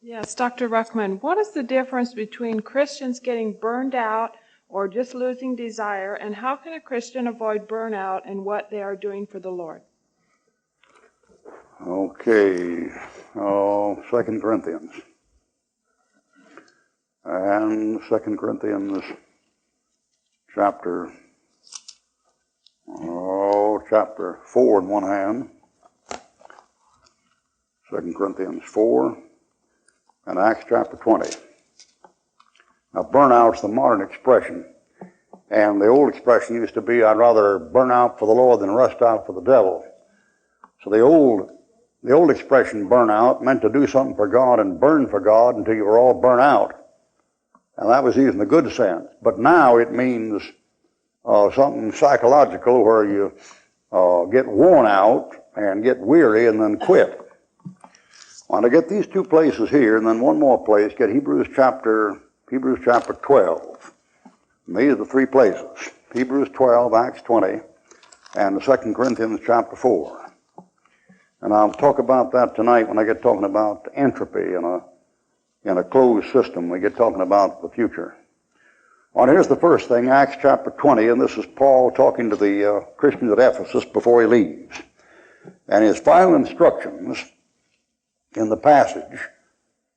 Yes, Dr. Ruckman, what is the difference between Christians getting burned out or just losing desire, and how can a Christian avoid burnout in what they are doing for the Lord? Okay, 2 Corinthians. And 2 Corinthians chapter 4 in one hand. 2 Corinthians 4 and Acts chapter 20. Now, burnout's the modern expression, and the old expression used to be, I'd rather burn out for the Lord than rust out for the devil. So the old expression, burnout, meant to do something for God and burn for God until you were all burnt out. And that was used in the good sense. But now it means something psychological where you get worn out and get weary and then quit. I want to get these two places here, and then one more place, get Hebrews chapter 12. And these are the three places. Hebrews 12, Acts 20, and 2 Corinthians chapter 4. And I'll talk about that tonight when I get talking about entropy in a closed system. We get talking about the future. Well, here's the first thing, Acts chapter 20, and this is Paul talking to the Christians at Ephesus before he leaves. And his final instructions in the passage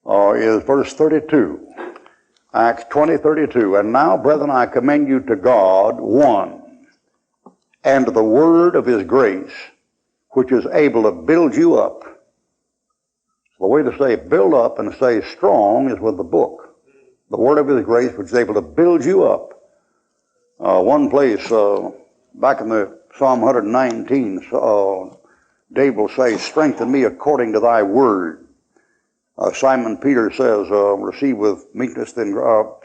is verse 32. Acts 20:32. And now, brethren, I commend you to God, one, and to the word of his grace, which is able to build you up. The way to say build up and say strong is with the book. The word of his grace, which is able to build you up. One place, back in the Psalm 119, David will say, strengthen me according to thy word. Simon Peter says, receive with meekness. Then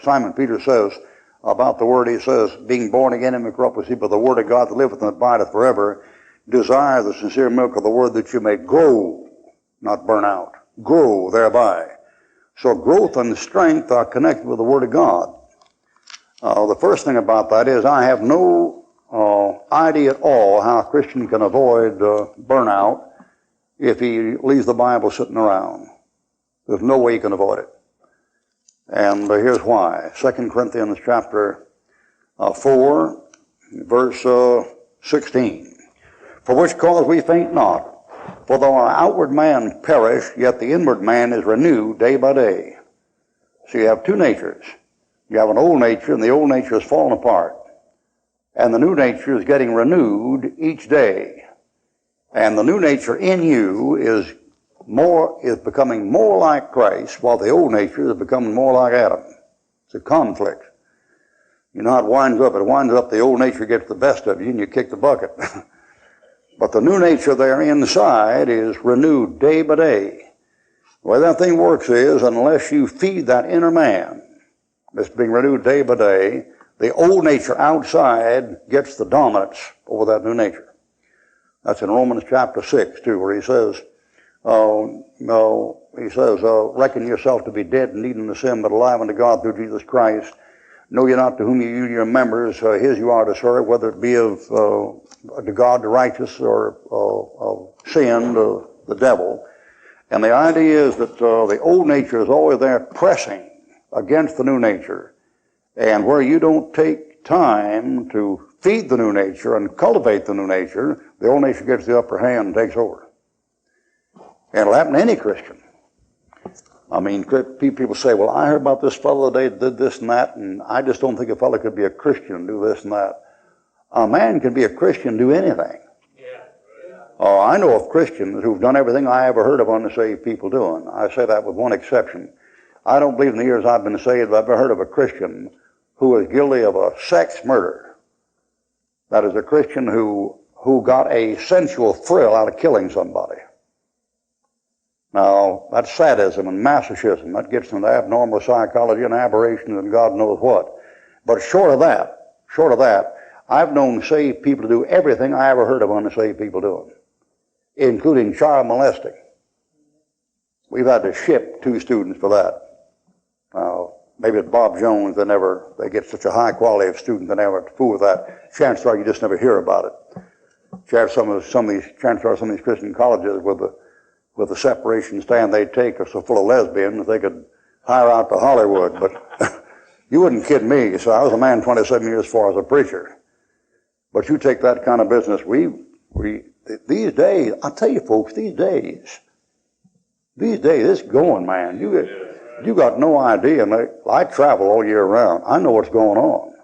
Simon Peter says about the word, he says, being born again in incorruptible seed by the word of God that liveth and abideth forever, desire the sincere milk of the word that you may grow, not burn out. Grow thereby. So growth and strength are connected with the word of God. The first thing about that is I have no idea at all how a Christian can avoid burnout if he leaves the Bible sitting around. There's no way you can avoid it. And here's why. 2 Corinthians chapter 4, verse 16. For which cause we faint not. For though our outward man perish, yet the inward man is renewed day by day. So you have two natures. You have an old nature, and the old nature has fallen apart. And the new nature is getting renewed each day. And the new nature in you is becoming more like Christ, while the old nature is becoming more like Adam. It's a conflict. You know how it winds up? It winds up the old nature gets the best of you and you kick the bucket. But the new nature there inside is renewed day by day. The way that thing works is, unless you feed that inner man that's being renewed day by day, the old nature outside gets the dominance over that new nature. That's in Romans chapter 6, too, where he says, reckon yourself to be dead and needing to sin, but alive unto God through Jesus Christ. Know ye not to whom you yield your members, his you are to serve, whether it be of to God the righteous or of sin to the devil. And the idea is that the old nature is always there pressing against the new nature. And where you don't take time to feed the new nature and cultivate the new nature, the old nature gets the upper hand and takes over. And it'll happen to any Christian. I mean, people say, well, I heard about this fellow today that did this and that, and I just don't think a fellow could be a Christian and do this and that. A man can be a Christian and do anything. I know of Christians who've done everything I ever heard of unsaved people doing. I say that with one exception. I don't believe in the years I've been saved I've ever heard of a Christian who is guilty of a sex murder. That is a Christian who got a sensual thrill out of killing somebody. Now, that's sadism and masochism. That gets into abnormal psychology and aberrations and God knows what. But short of that, I've known saved people to do everything I ever heard of unsaved people doing, including child molesting. We've had to ship 2 students for that. Now, maybe at Bob Jones, they get such a high quality of student, they never fool with that. Chances are you just never hear about it. Chances are some of these Christian colleges with with the separation stand they'd take are so full of lesbians they could hire out to Hollywood. But you wouldn't kid me. So I was a man 27 years as far as a preacher. But you take that kind of business, these days, I tell you folks, these days, it's going, man. You got no idea. I travel all year round. I know what's going on.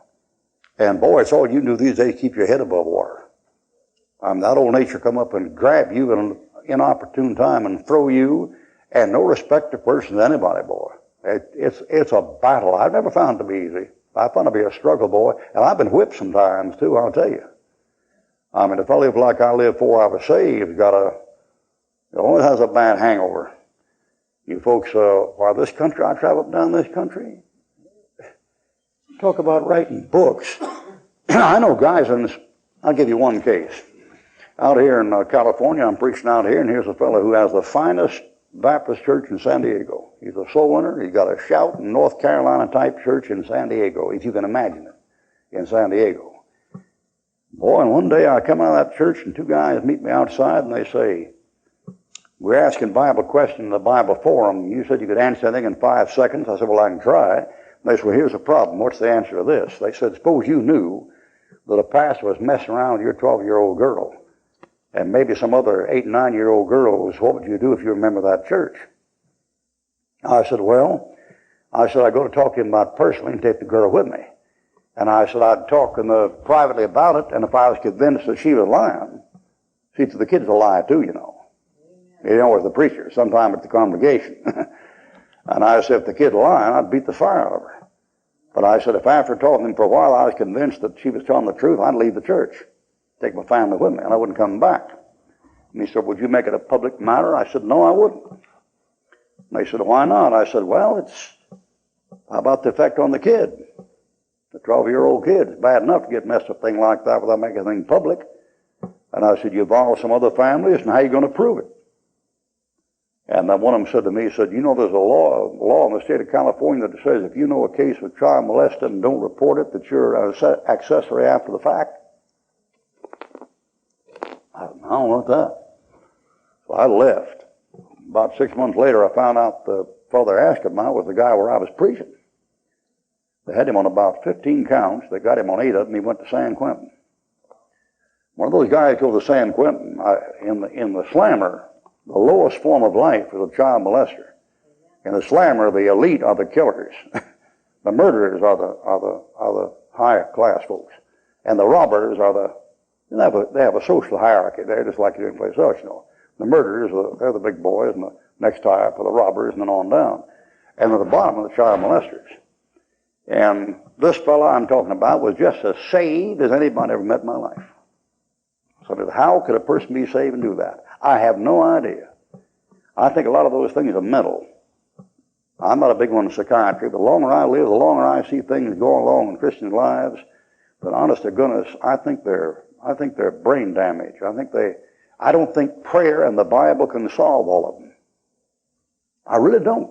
And boy, it's all you can do these days, keep your head above water. That old nature come up and grab you at an inopportune time and throw you, and no respect to person to anybody, boy. It's a battle. I've never found it to be easy. I found it to be a struggle, boy. And I've been whipped sometimes, too, I'll tell you. If I live like I lived before I was saved, it always has a bad hangover. You folks, why this country, I traveled down this country. Talk about writing books. I know guys in this, I'll give you one case. Out here in California, I'm preaching out here, and here's a fellow who has the finest Baptist church in San Diego. He's a soul winner. He's got a shout in North Carolina type church in San Diego, if you can imagine it, in San Diego. Boy, and one day I come out of that church, and two guys meet me outside, and they say, we're asking Bible questions in the Bible forum. You said you could answer anything in 5 seconds. I said, well, I can try. They said, well, here's the problem. What's the answer to this? They said, suppose you knew that a pastor was messing around with your 12-year-old girl, and maybe some other 8- and 9-year-old girls. What would you do if you remember that church? I said, I'd go to talk to him about it personally and take the girl with me. And I said, I'd talk privately about it, and if I was convinced that she was lying, see, the kids will lie too, you know. You know, as the preacher, sometime at the congregation. And I said, if the kid lying, I'd beat the fire out of her. But I said, if after talking to him for a while I was convinced that she was telling the truth, I'd leave the church, take my family with me, and I wouldn't come back. And he said, would you make it a public matter? I said, no, I wouldn't. And they said, why not? I said, well, how about the effect on the kid? The 12-year-old kid. It's bad enough to get messed up thing like that without making anything public. And I said, you involve some other families, and how are you going to prove it? And then one of them said to me, he said, you know, there's a law in the state of California that says if you know a case of child molested and don't report it, that you're an accessory after the fact. I don't know about that. So I left. About 6 months later, I found out the fellow they're asking about was the guy where I was preaching. They had him on about 15 counts. They got him on 8 of them. He went to San Quentin. One of those guys goes to San Quentin. In the slammer, the lowest form of life is a child molester. In the slammer, the elite are the killers. The murderers are the higher class folks. And the robbers are they have a social hierarchy there, just like any place else, you know. The murderers, they're the big boys, and the next higher up are the robbers, and then on down. And at the bottom are the child molesters. And this fellow I'm talking about was just as saved as anybody ever met in my life. So how could a person be saved and do that? I have no idea. I think a lot of those things are mental. I'm not a big one in psychiatry, but the longer I live, the longer I see things going along in Christians' lives, but honest to goodness, I think they're brain damage. I don't think prayer and the Bible can solve all of them. I really don't.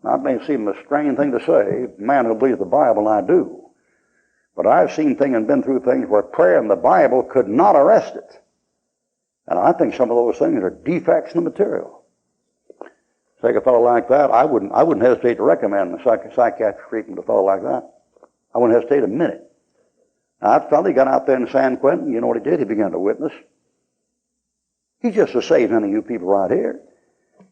That may seem a strange thing to say, a man who believes the Bible, and I do. But I've seen things and been through things where prayer and the Bible could not arrest it. And I think some of those things are defects in the material. Take a fellow like that, I wouldn't hesitate to recommend a psychiatric treatment to a fellow like that. I wouldn't hesitate a minute. Now, that fellow, he got out there in San Quentin, you know what he did? He began to witness. He's just as saved as any of you people right here.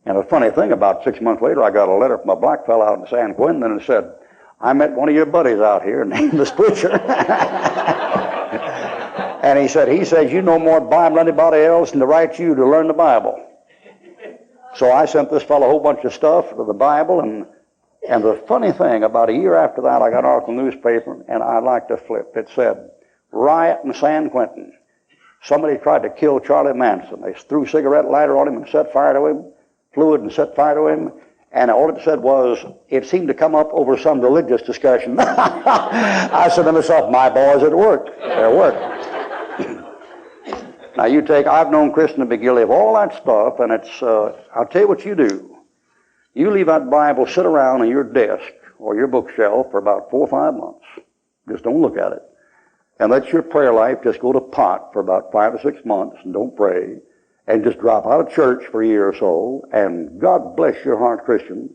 And a funny thing, about 6 months later, I got a letter from a black fellow out in San Quentin, and it said, I met one of your buddies out here named the preacher. And he says, you know more Bible than anybody else, and to write you to learn the Bible. So I sent this fellow a whole bunch of stuff of the Bible, and the funny thing, about a year after that, I got an article in the newspaper, and I liked to flip. It said, riot in San Quentin. Somebody tried to kill Charlie Manson. They threw a cigarette lighter on him and set fire to him, fluid and set fire to him, and all it said was, it seemed to come up over some religious discussion. I said to myself, my boys, it worked. It worked. Now I've known Christians to be guilty of all that stuff, and I'll tell you what you do. You leave that Bible sit around on your desk or your bookshelf for about 4 or 5 months. Just don't look at it. And let your prayer life just go to pot for about 5 or 6 months, and don't pray. and just drop out of church for a year or so, and God bless your heart, Christian,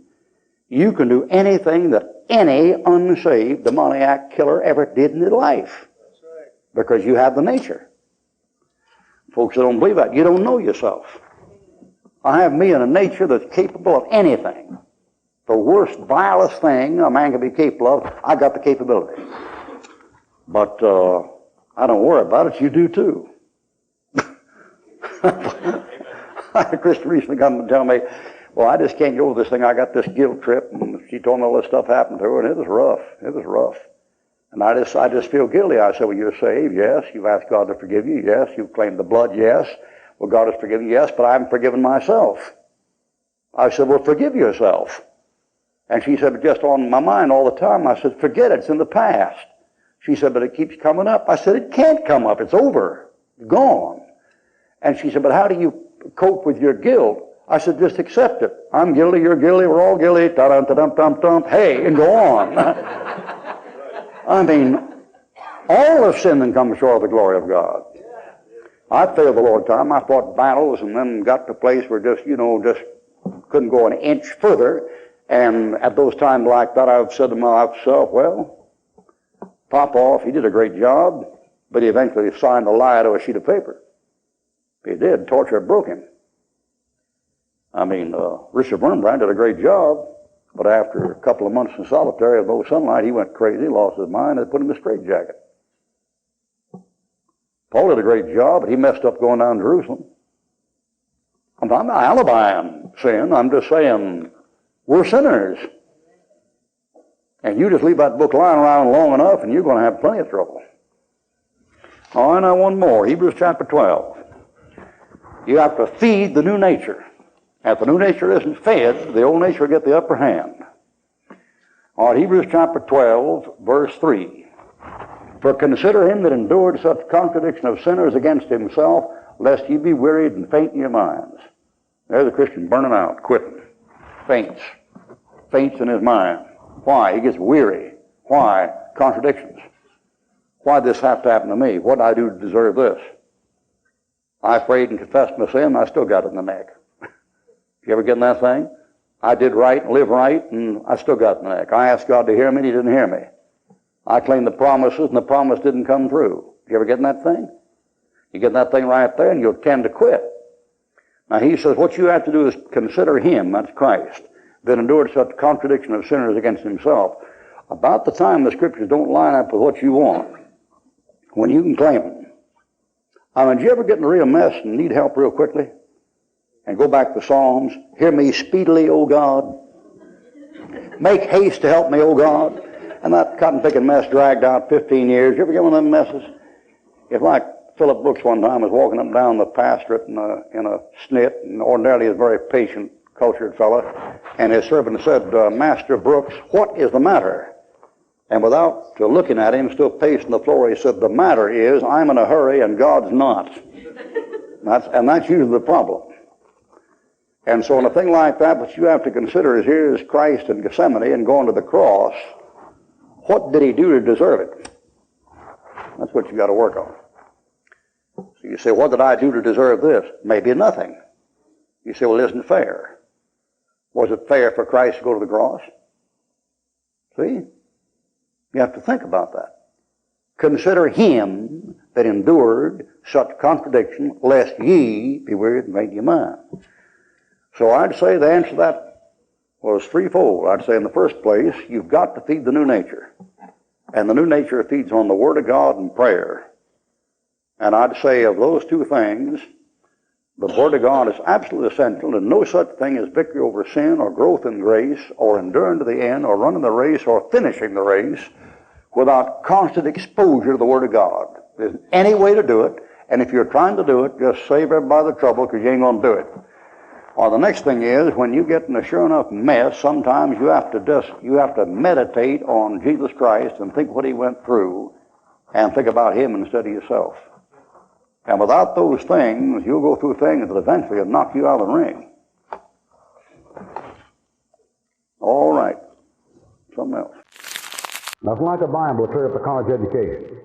you can do anything that any unsaved demoniac killer ever did in his life. That's right. Because you have the nature. Folks that don't believe that, you don't know yourself. I have me in a nature that's capable of anything. The worst, vilest thing a man can be capable of, I got the capability. But I don't worry about it, you do too. I had a Christian recently come and tell me, well, I just can't go with this thing. I got this guilt trip, and she told me all this stuff happened to her, and it was rough. It was rough. And I just feel guilty. I said, well, you're saved, yes. You've asked God to forgive you, yes. You've claimed the blood, yes. Well, God has forgiven you, yes, but I haven't forgiven myself. I said, well, forgive yourself. And she said, just on my mind all the time. I said, forget it. It's in the past. She said, but it keeps coming up. I said, it can't come up. It's over. It's gone. And she said, but how do you cope with your guilt? I said, just accept it. I'm guilty, you're guilty, we're all guilty, ta-dum-ta-dum-tum-tum, hey, and go on. I mean, all have sinned and come short of the glory of God. I failed the Lord time. I fought battles and then got to a place where just couldn't go an inch further. And at those times like that, I've said to myself, well, pop off, he did a great job, but he eventually signed a lie to a sheet of paper. He did. Torture broke him. I mean, Richard Wurmbrand did a great job, but after a couple of months in solitary with no sunlight, he went crazy, lost his mind, and put him in a straitjacket. Paul did a great job, but he messed up going down to Jerusalem. I'm not alibiing sin. I'm just saying we're sinners. And you just leave that book lying around long enough, and you're going to have plenty of trouble. All right, now one more. Hebrews chapter 12. You have to feed the new nature. If the new nature isn't fed, the old nature will get the upper hand. All right, Hebrews chapter 12, verse 3. For consider him that endured such contradiction of sinners against himself, lest ye be wearied and faint in your minds. There's a Christian burning out, quitting. Faints in his mind. Why? He gets weary. Why? Contradictions. Why did this have to happen to me? What did I do to deserve this? I prayed and confessed my sin, I still got it in the neck. You ever get in that thing? I did right and live right, and I still got it in the neck. I asked God to hear me, and he didn't hear me. I claimed the promises, and the promise didn't come through. You ever get in that thing? You get in that thing right there, and you'll tend to quit. Now he says, what you have to do is consider him, that's Christ, that endured such contradiction of sinners against himself. About the time the scriptures don't line up with what you want, when you can claim them. I mean, did you ever get in a real mess and need help real quickly? And go back to Psalms. Hear me speedily, O God. Make haste to help me, O God. And that cotton-picking mess dragged out 15 years. You ever get one of them messes? It's like Philip Brooks one time was walking up and down the pastorate in a snit, and ordinarily he's a very patient, cultured fellow. And his servant said, Master Brooks, what is the matter? And without looking at him, still pacing the floor, he said, the matter is, I'm in a hurry and God's not. And that's usually the problem. And so in a thing like that, what you have to consider is here's Christ in Gethsemane and going to the cross. What did he do to deserve it? That's what you got to work on. So you say, what did I do to deserve this? Maybe nothing. You say, well, it isn't fair. Was it fair for Christ to go to the cross? See? You have to think about that. Consider him that endured such contradiction, lest ye be wearied and faint in your mind. So I'd say the answer to that was threefold. I'd say in the first place, you've got to feed the new nature. And the new nature feeds on the Word of God and prayer. And I'd say of those two things, the Word of God is absolutely essential, and no such thing as victory over sin or growth in grace or enduring to the end or running the race or finishing the race without constant exposure to the Word of God. There's any way to do it, and if you're trying to do it, just save everybody the trouble because you ain't going to do it. Or the next thing is, when you get in a sure enough mess, sometimes you have to meditate on Jesus Christ and think what he went through and think about him instead of yourself. And without those things, you'll go through things that eventually will knock you out of the ring. All right. Something else. Nothing like a Bible to clear up a college education.